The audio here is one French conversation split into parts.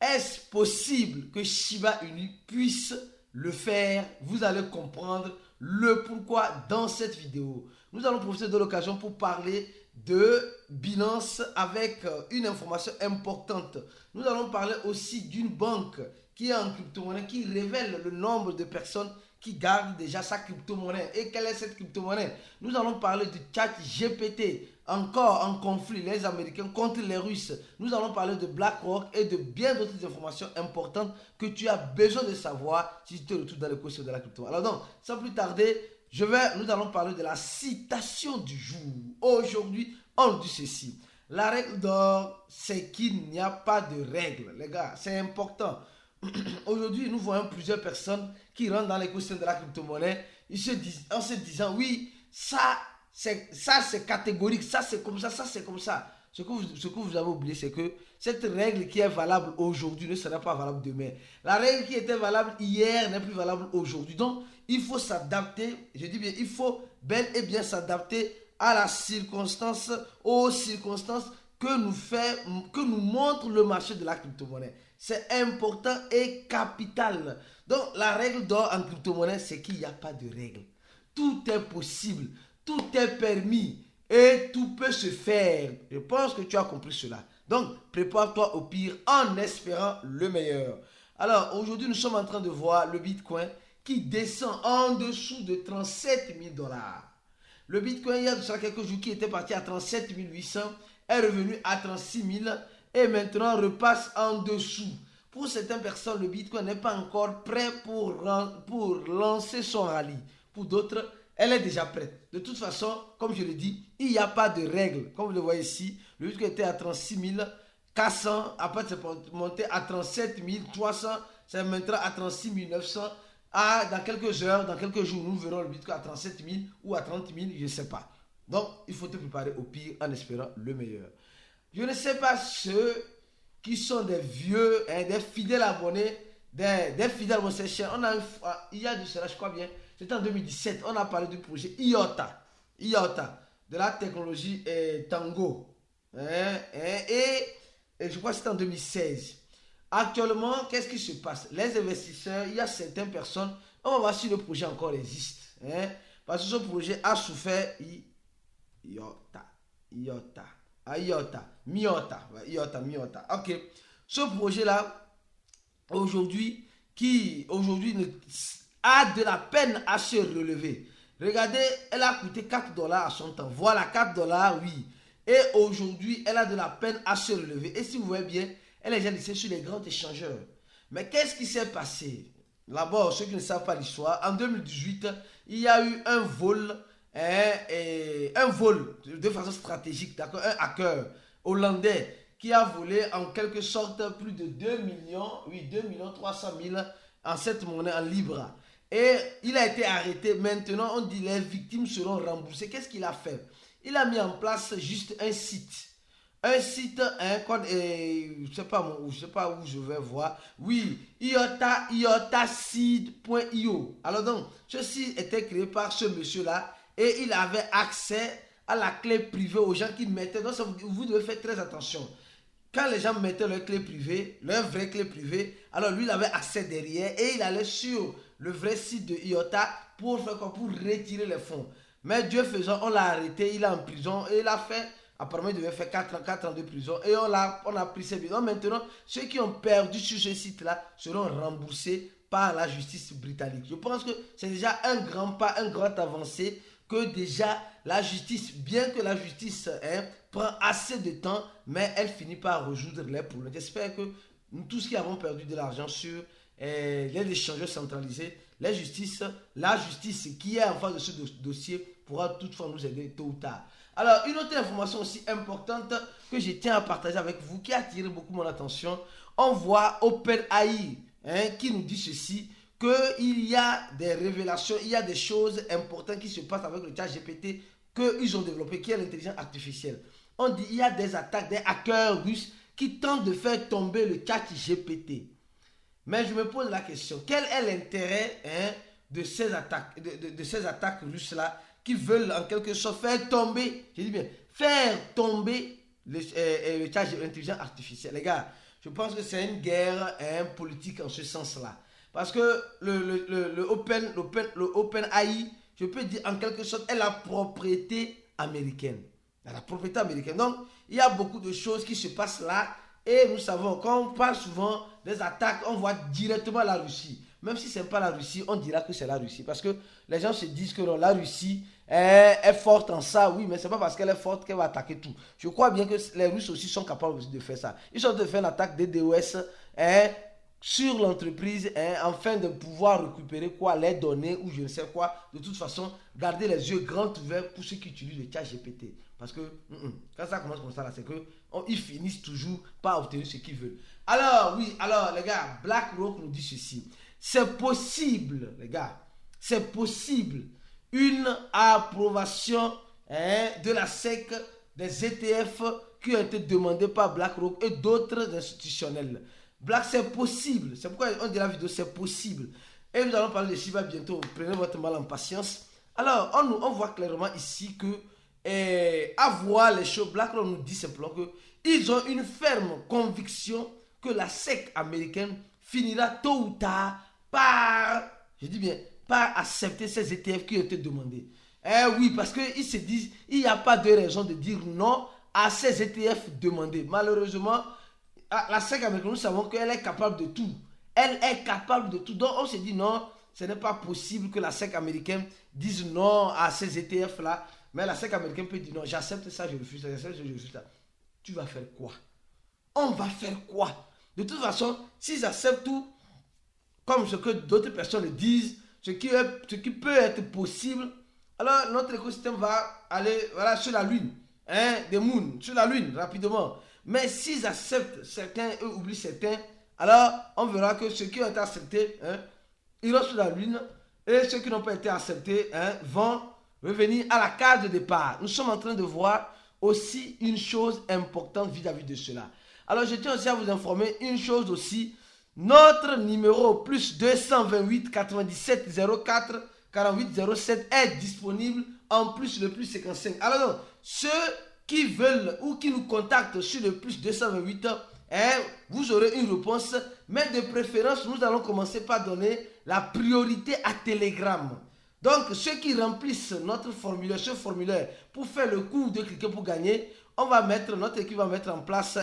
Est-ce possible que Shiba Inu puisse le faire? Vous allez comprendre le pourquoi dans cette vidéo. Nous allons profiter de l'occasion pour parler de Binance avec une information importante. Nous allons parler aussi d'une banque qui est en crypto-monnaie, qui révèle le nombre de personnes qui gardent déjà sa crypto-monnaie. Et quelle est cette crypto-monnaie? Nous allons parler de ChatGPT, encore en conflit, les Américains contre les Russes. Nous allons parler de BlackRock et de bien d'autres informations importantes que tu as besoin de savoir si tu te retrouves dans le cours de la crypto. Alors donc, sans plus tarder, nous allons parler de la citation du jour. Aujourd'hui, on dit ceci. La règle d'or, c'est qu'il n'y a pas de règle. Les gars, c'est important. Aujourd'hui, nous voyons plusieurs personnes qui rentrent dans l'écosystème de la crypto-monnaie en se disant, oui, ça c'est catégorique, ça c'est comme ça, ça c'est comme ça. Ce que vous avez oublié, c'est que cette règle qui est valable aujourd'hui ne sera pas valable demain. La règle qui était valable hier n'est plus valable aujourd'hui. Donc, il faut s'adapter, je dis bien, il faut bel et bien s'adapter à la circonstance, aux circonstances que nous montre le marché de la crypto-monnaie. C'est important et capital. Donc, la règle d'or en crypto-monnaie, c'est qu'il n'y a pas de règle. Tout est possible, tout est permis et tout peut se faire. Je pense que tu as compris cela. Donc, prépare-toi au pire en espérant le meilleur. Alors, aujourd'hui, nous sommes en train de voir le Bitcoin qui descend en dessous de 37 000 $. Le Bitcoin, il y a de cela quelques jours, qui était parti à 37 800, est revenu à 36 000 et maintenant repasse en dessous. Pour certaines personnes, le Bitcoin n'est pas encore prêt pour lancer son rallye. Pour d'autres, elle est déjà prête. De toute façon, comme je le dis, il n'y a pas de règle. Comme vous le voyez ici, le Bitcoin était à 36 400, après c'est monté à 37 300, c'est maintenant à 36 900. Dans quelques heures, dans quelques jours, nous verrons le Bitcoin à 37 000 ou à 30 000, je ne sais pas. Donc, il faut te préparer au pire en espérant le meilleur. Je ne sais pas ceux qui sont des vieux, des fidèles abonnés, des fidèles abonnés. Il y a de cela, je crois bien, c'était en 2017, on a parlé du projet IOTA, de la technologie Tango. Et je crois que c'était en 2016. Actuellement, qu'est-ce qui se passe? Les investisseurs, il y a certaines personnes, on va voir si le projet encore existe. Parce que ce projet a souffert Miota. Ok. Ce projet-là, aujourd'hui a de la peine à se relever. Regardez, elle a coûté 4 $ à son temps. Voilà, 4 $, oui. Et aujourd'hui, elle a de la peine à se relever. Et si vous voyez bien, elle est déjà listée sur les grands échangeurs. Mais qu'est-ce qui s'est passé? D'abord, ceux qui ne savent pas l'histoire, en 2018, il y a eu un vol de façon stratégique, d'accord, un hacker hollandais qui a volé en quelque sorte plus de 2 300 000 en cette monnaie en Libra. Et il a été arrêté. Maintenant, on dit les victimes seront remboursées. Qu'est-ce qu'il a fait? Il a mis en place juste un site, je ne sais pas où je vais voir. Oui, iotaseed.io. Alors donc, ceci était créé par ce monsieur-là et il avait accès à la clé privée aux gens qui mettaient. Donc, vous devez faire très attention. Quand les gens mettaient leur clé privée, leur vraie clé privée, alors lui, il avait accès derrière et il allait sur le vrai site de IOTA pour faire quoi? Pour retirer les fonds. Mais Dieu faisant, on l'a arrêté, il est en prison et il a fait, apparemment il devait faire 4 ans de prison et on a pris ses bidons. Maintenant, ceux qui ont perdu sur ce site-là seront remboursés par la justice britannique. Je pense que c'est déjà un grand pas, un grand avancé que déjà la justice, bien que la justice prend assez de temps, mais elle finit par résoudre les problèmes. J'espère que nous tous qui avons perdu de l'argent sur les échangeurs centralisés, la justice qui est en face de ce dossier pourra toutefois nous aider tôt ou tard. Alors, une autre information aussi importante que je tiens à partager avec vous, qui a attiré beaucoup mon attention, on voit OpenAI qui nous dit ceci, qu'il y a des révélations, il y a des choses importantes qui se passent avec le ChatGPT qu'ils ont développé, qui est l'intelligence artificielle. On dit qu'il y a des attaques, des hackers russes qui tentent de faire tomber le ChatGPT. Mais je me pose la question, quel est l'intérêt de ces attaques russes-là qui veulent en quelque sorte faire tomber, je dis bien, faire tomber l'intelligence artificielle. Les gars, je pense que c'est une guerre politique en ce sens-là. Parce que le OpenAI, je peux dire en quelque sorte, est la propriété américaine. La propriété américaine. Donc, il y a beaucoup de choses qui se passent là. Et nous savons, quand on parle souvent des attaques, on voit directement la Russie. Même si ce n'est pas la Russie, on dira que c'est la Russie. Parce que les gens se disent que non, la Russie est forte en ça. Oui, mais ce n'est pas parce qu'elle est forte qu'elle va attaquer tout. Je crois bien que les Russes aussi sont capables aussi de faire ça. Ils sont de faire une attaque des DOS sur l'entreprise afin de pouvoir récupérer quoi, les données ou je ne sais quoi. De toute façon, garder les yeux grands ouverts pour ceux qui utilisent le chat GPT. Parce que quand ça commence comme ça, c'est qu'ils finissent toujours par obtenir ce qu'ils veulent. Alors, oui, alors les gars, BlackRock nous dit ceci. C'est possible, les gars, c'est possible une approbation de la SEC des ETF qui ont été demandés par BlackRock et d'autres institutionnels. C'est possible. C'est pourquoi on dit la vidéo, c'est possible. Et nous allons parler de Shiba bientôt. Prenez votre mal en patience. Alors, on voit clairement ici que, à voir les choses, BlackRock nous dit simplement qu'ils ont une ferme conviction que la SEC américaine finira tôt ou tard par, je dis bien, par accepter ces ETF qui ont été demandés. Oui, parce qu'ils se disent, il n'y a pas de raison de dire non à ces ETF demandés. Malheureusement, la SEC américaine, nous savons qu'elle est capable de tout. Elle est capable de tout. Donc, on se dit non, ce n'est pas possible que la SEC américaine dise non à ces ETF-là. Mais la SEC américaine peut dire non, j'accepte ça, je refuse ça, j'accepte ça, je refuse ça. Tu vas faire quoi? On va faire quoi? De toute façon, s'ils acceptent tout, comme ce que d'autres personnes le disent, ce qui peut être possible, alors notre écosystème va aller sur la Lune, des moons, sur la Lune, rapidement. Mais s'ils acceptent certains, eux oublient certains, alors on verra que ceux qui ont été acceptés iront sur la Lune et ceux qui n'ont pas été acceptés vont revenir à la case de départ. Nous sommes en train de voir aussi une chose importante vis-à-vis de cela. Alors je tiens aussi à vous informer une chose aussi. Notre numéro plus 228 97 04 48 07 est disponible en plus le plus 55. Alors donc, ceux qui veulent ou qui nous contactent sur le plus 228, vous aurez une réponse. Mais de préférence, nous allons commencer par donner la priorité à Telegram. Donc, ceux qui remplissent notre formulaire, ce formulaire, pour faire le coup de cliquer pour gagner, notre équipe va mettre en place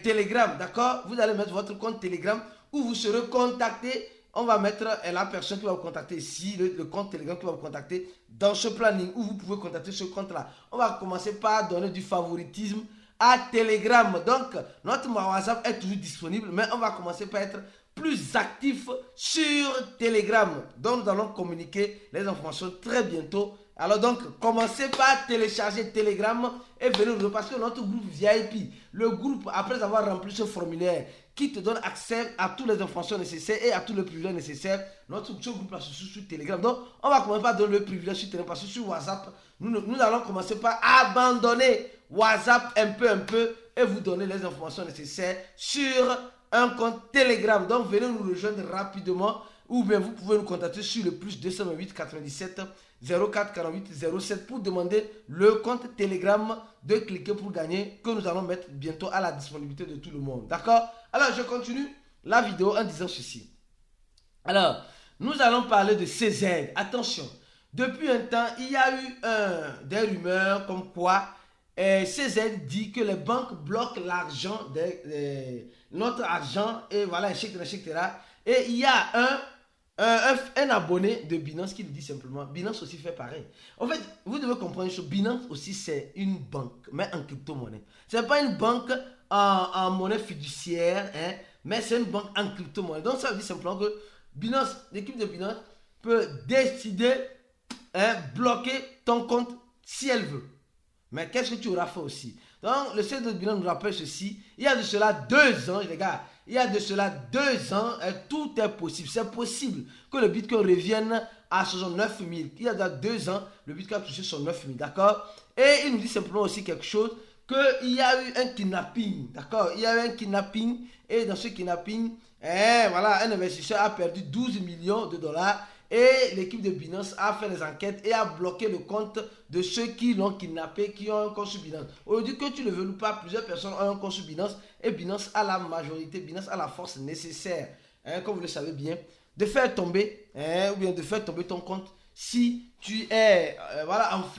Telegram, d'accord? Vous allez mettre votre compte Telegram où vous serez contacté. On va mettre la personne qui va vous contacter ici, le compte Telegram qui va vous contacter dans ce planning où vous pouvez contacter ce compte-là. On va commencer par donner du favoritisme à Telegram. Donc, notre WhatsApp est toujours disponible, mais on va commencer par être plus actif sur Telegram. Donc, nous allons communiquer les informations très bientôt. Alors donc, commencez par télécharger Telegram et venez nous parce que notre groupe VIP, le groupe, après avoir rempli ce formulaire qui te donne accès à toutes les informations nécessaires et à tous les privilèges nécessaires, ce groupe-là se trouve sur Telegram. Donc, on va commencer par donner le privilège sur Telegram parce que sur WhatsApp, nous allons commencer par abandonner WhatsApp un peu et vous donner les informations nécessaires sur un compte Telegram. Donc, venez nous rejoindre rapidement ou bien vous pouvez nous contacter sur le plus 228 97 04 48 07 pour demander le compte Telegram de cliquer pour gagner que nous allons mettre bientôt à la disponibilité de tout le monde. D'accord? Alors, je continue la vidéo en disant ceci. Alors, nous allons parler de CZ. Attention, depuis un temps, il y a eu des rumeurs comme quoi CZ dit que les banques bloquent l'argent, notre argent, et voilà, etc. Et il y a un abonné de Binance qui nous dit simplement, Binance aussi fait pareil. En fait, vous devez comprendre une chose, Binance aussi c'est une banque, mais en crypto-monnaie. Ce n'est pas une banque en monnaie fiduciaire, mais c'est une banque en crypto-monnaie. Donc ça veut dire simplement que Binance, l'équipe de Binance peut décider bloquer ton compte si elle veut. Mais qu'est-ce que tu auras fait aussi? Donc le site de Binance nous rappelle ceci, il y a de cela 2 ans, les gars. Il y a de cela 2 ans, tout est possible. C'est possible que le Bitcoin revienne à 69 000. Il y a 2 ans, le Bitcoin a touché 69 000, d'accord? Et il nous dit simplement aussi quelque chose, qu'il y a eu un kidnapping, d'accord? Il y a eu un kidnapping, et dans ce kidnapping, voilà, un investisseur a perdu 12 millions de dollars. Et l'équipe de Binance a fait des enquêtes et a bloqué le compte de ceux qui l'ont kidnappé, qui ont un compte sur Binance. Aujourd'hui, que tu le veux ou pas, plusieurs personnes ont un compte sur Binance et Binance a la majorité, Binance a la force nécessaire, comme vous le savez bien, de faire tomber, ou bien de faire tomber ton compte si tu es,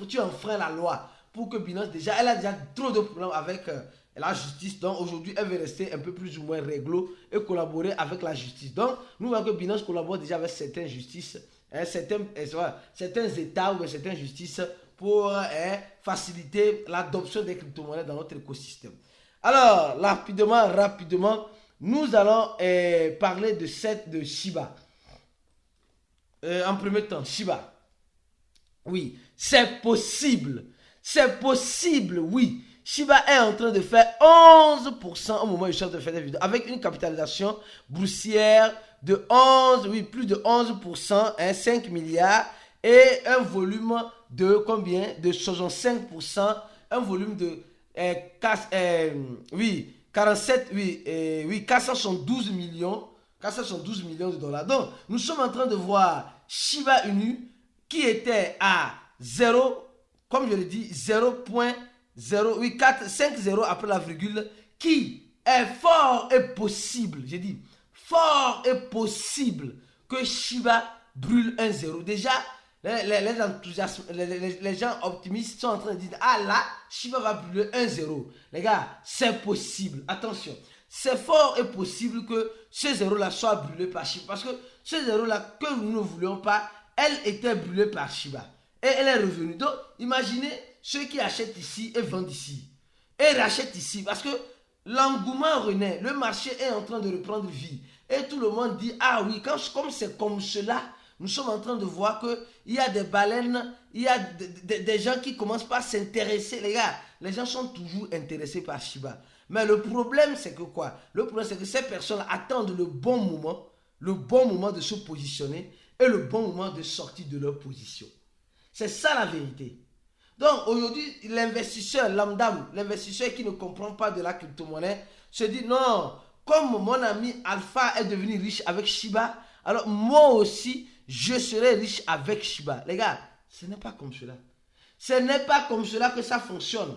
tu enfreins la loi. Pour que Binance, elle a déjà trop de problèmes avec la justice. Donc aujourd'hui, elle veut rester un peu plus ou moins réglo et collaborer avec la justice. Donc nous voyons que Binance collabore déjà avec certaines justices, certains États ou certaines justices pour faciliter l'adoption des crypto-monnaies dans notre écosystème. Alors, rapidement, nous allons parler de Shiba. En premier temps, Shiba. Oui, c'est possible. C'est possible, oui. Shiba est en train de faire 11% au moment où je suis en train de faire des vidéos, avec une capitalisation boursière de 11, oui, plus de 11%, 5 milliards, et un volume de combien? De 65%, un volume de 472 millions, 472 millions de dollars. Donc, nous sommes en train de voir Shiba Inu qui était à 0, comme je l'ai dit, 0.50 après la virgule, qui est fort et possible, j'ai dit, fort et possible que Shiba brûle un 0. Déjà, les enthousiastes, les gens optimistes sont en train de dire, ah là, Shiba va brûler un 0. Les gars, c'est possible, attention. C'est fort et possible que ce 0-là soit brûlé par Shiba. Parce que ce 0-là, que nous ne voulions pas, elle était brûlée par Shiba. Et elle est revenue. Donc, imaginez ceux qui achètent ici et vendent ici. Et rachètent ici. Parce que l'engouement renaît. Le marché est en train de reprendre vie. Et tout le monde dit, ah oui, comme c'est comme cela, nous sommes en train de voir qu'il y a des baleines, il y a des gens qui commencent pas à s'intéresser. Les gars, les gens sont toujours intéressés par Shiba. Mais le problème, c'est que quoi? Le problème, c'est que ces personnes attendent le bon moment de se positionner et le bon moment de sortir de leur position. C'est ça la vérité. Donc aujourd'hui, l'investisseur lambda, l'investisseur qui ne comprend pas de la crypto-monnaie, se dit non, comme mon ami Alpha est devenu riche avec Shiba, alors moi aussi, je serai riche avec Shiba. Les gars, ce n'est pas comme cela. Ce n'est pas comme cela que ça fonctionne.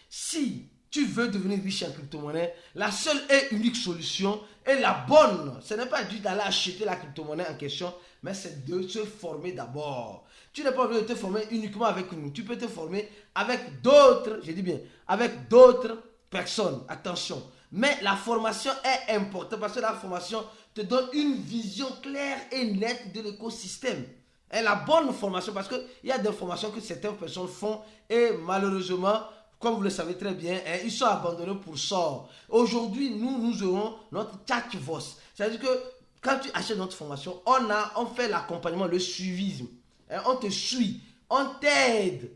Si tu veux devenir riche en crypto-monnaie, la seule et unique solution est la bonne. Ce n'est pas juste d'aller acheter la crypto-monnaie en question, mais c'est de se former d'abord. Tu n'es pas obligé de te former uniquement avec nous. Tu peux te former avec d'autres, je dis bien, avec d'autres personnes. Attention. Mais la formation est importante parce que la formation te donne une vision claire et nette de l'écosystème. Et la bonne formation, parce qu'il y a des formations que certaines personnes font et malheureusement, comme vous le savez très bien, ils sont abandonnés pour sort. Aujourd'hui, nous aurons notre chat-voice. C'est-à-dire que quand tu achètes notre formation, on fait l'accompagnement, le suivisme. On te suit, on t'aide.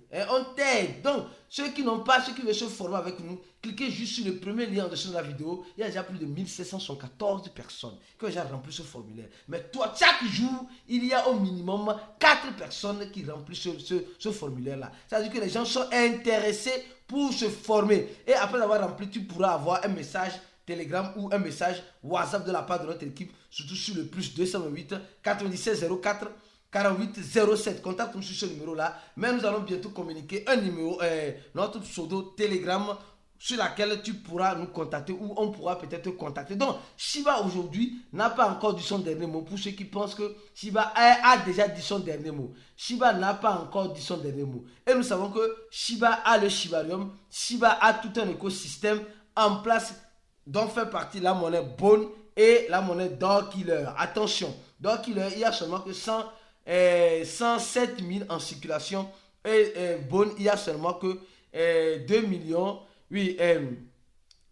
Donc, ceux qui veulent se former avec nous, cliquez juste sur le premier lien en dessous de la vidéo. Il y a déjà plus de 1714 personnes qui ont déjà rempli ce formulaire. Mais toi, chaque jour, il y a au minimum 4 personnes qui remplissent ce formulaire-là. C'est-à-dire que les gens sont intéressés pour se former. Et après avoir rempli, tu pourras avoir un message Telegram ou un message WhatsApp de la part de notre équipe, surtout sur le plus 208 97 04 48 07. Contacte-nous sur ce numéro-là. Mais nous allons bientôt communiquer un numéro, notre pseudo Telegram, sur laquelle tu pourras nous contacter ou on pourra peut-être te contacter. Donc, Shiba aujourd'hui n'a pas encore dit son dernier mot. Pour ceux qui pensent que Shiba a déjà dit son dernier mot. Shiba n'a pas encore dit son dernier mot. Et nous savons que Shiba a le Shibarium. Shiba a tout un écosystème en place dont fait partie la monnaie Bone et la monnaie Dog Killer. Attention, Dog Killer, il y a seulement que 107 000 en circulation. Et Bone, il y a seulement que 2 millions. Oui,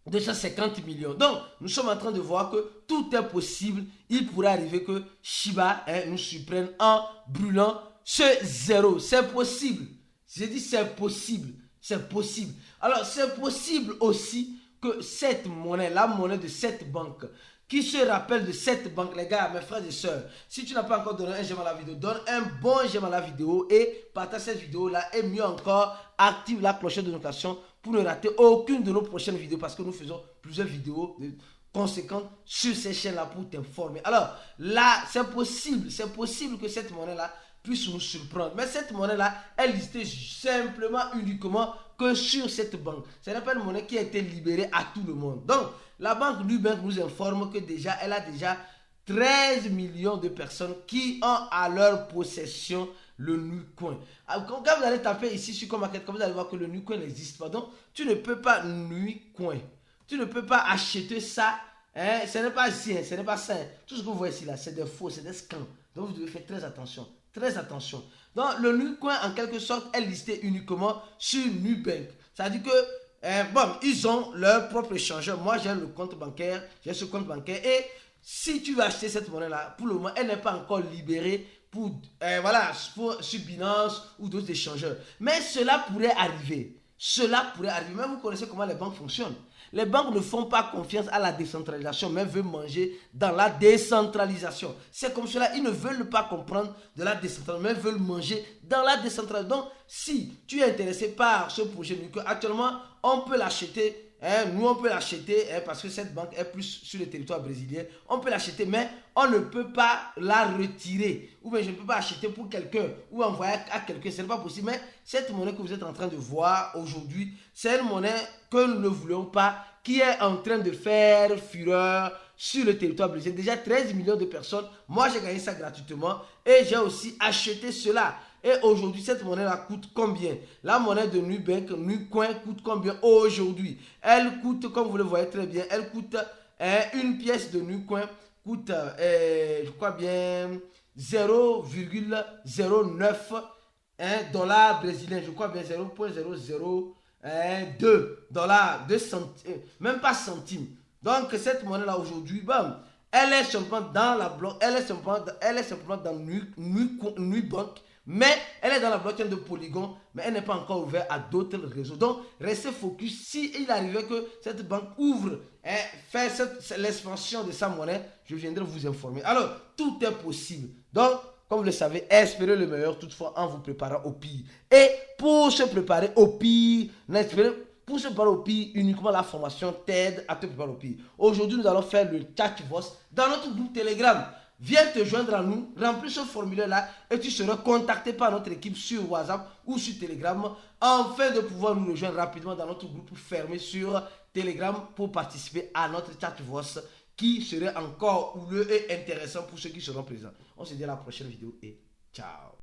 250 millions. Donc, nous sommes en train de voir que tout est possible. Il pourrait arriver que Shiba nous surprenne en brûlant ce 0. C'est possible. J'ai dit c'est possible. C'est possible. Alors, c'est possible aussi que cette monnaie, la monnaie de cette banque, qui se rappelle de cette banque, les gars, mes frères et sœurs, si tu n'as pas encore donné un j'aime à la vidéo, donne un bon j'aime à la vidéo et partage cette vidéo-là et mieux encore, active la cloche de notification pour ne rater aucune de nos prochaines vidéos parce que nous faisons plusieurs vidéos conséquentes sur ces chaînes-là pour t'informer. Alors là, c'est possible que cette monnaie-là puisse nous surprendre. Mais cette monnaie-là est listée simplement, uniquement que sur cette banque. Ce n'est pas une monnaie qui a été libérée à tout le monde. Donc, la banque Nubank nous informe que déjà, elle a déjà 13 millions de personnes qui ont à leur possession le NuCoin. Quand vous allez taper ici sur CoinMarketCap, vous allez voir que le NuCoin n'existe pas. Donc, tu ne peux pas NuCoin. Tu ne peux pas acheter ça. Hein, ce n'est pas ici, ce n'est pas ça. Tout ce que vous voyez ici, là, c'est des faux, c'est des scams. Donc, vous devez faire très attention. Très attention. Donc, le NuCoin, en quelque sorte, est listé uniquement sur Nubank. Ça veut dire que, bon, ils ont leur propre échangeur. Moi, j'ai le compte bancaire, j'ai ce compte bancaire. Et si tu veux acheter cette monnaie-là, pour le moment, elle n'est pas encore libérée pour sur Binance ou d'autres échangeurs. Mais cela pourrait arriver. Cela pourrait arriver. Mais vous connaissez comment les banques fonctionnent. Les banques ne font pas confiance à la décentralisation, mais veulent manger dans la décentralisation. C'est comme cela, ils ne veulent pas comprendre de la décentralisation, mais veulent manger dans la décentralisation. Donc, si tu es intéressé par ce projet NuCoin, actuellement, on peut l'acheter. Nous, on peut l'acheter parce que cette banque est plus sur le territoire brésilien. On peut l'acheter, mais on ne peut pas la retirer. Ou bien je ne peux pas acheter pour quelqu'un ou envoyer à quelqu'un. Ce n'est pas possible. Mais cette monnaie que vous êtes en train de voir aujourd'hui, c'est une monnaie que nous ne voulons pas, qui est en train de faire fureur sur le territoire brésilien. Déjà 13 millions de personnes. Moi, j'ai gagné ça gratuitement et j'ai aussi acheté cela. Et aujourd'hui, cette monnaie-là coûte combien? La monnaie de Nubank, NuCoin, coûte combien aujourd'hui? Elle coûte, comme vous le voyez très bien, elle coûte une pièce de NuCoin coûte, je crois bien, 0,09 dollars brésiliens. Je crois bien 0,002 dollars, même pas centimes. Donc, cette monnaie-là aujourd'hui, bon, elle est simplement dans la bloc, elle est simplement dans Nubank. Mais elle est dans la blockchain de Polygon, mais elle n'est pas encore ouverte à d'autres réseaux. Donc, restez focus. Si il arrivait que cette banque ouvre et fait l'expansion de sa monnaie, je viendrai vous informer. Alors, tout est possible. Donc, comme vous le savez, espérez le meilleur toutefois en vous préparant au pire. Et pour se préparer au pire, uniquement la formation t'aide à te préparer au pire. Aujourd'hui, nous allons faire le chat-voice dans notre groupe Telegram. Viens te joindre à nous, remplis ce formulaire-là et tu seras contacté par notre équipe sur WhatsApp ou sur Telegram afin de pouvoir nous rejoindre rapidement dans notre groupe fermé sur Telegram pour participer à notre chat voice qui serait encore houleux et intéressant pour ceux qui seront présents. On se dit à la prochaine vidéo et ciao.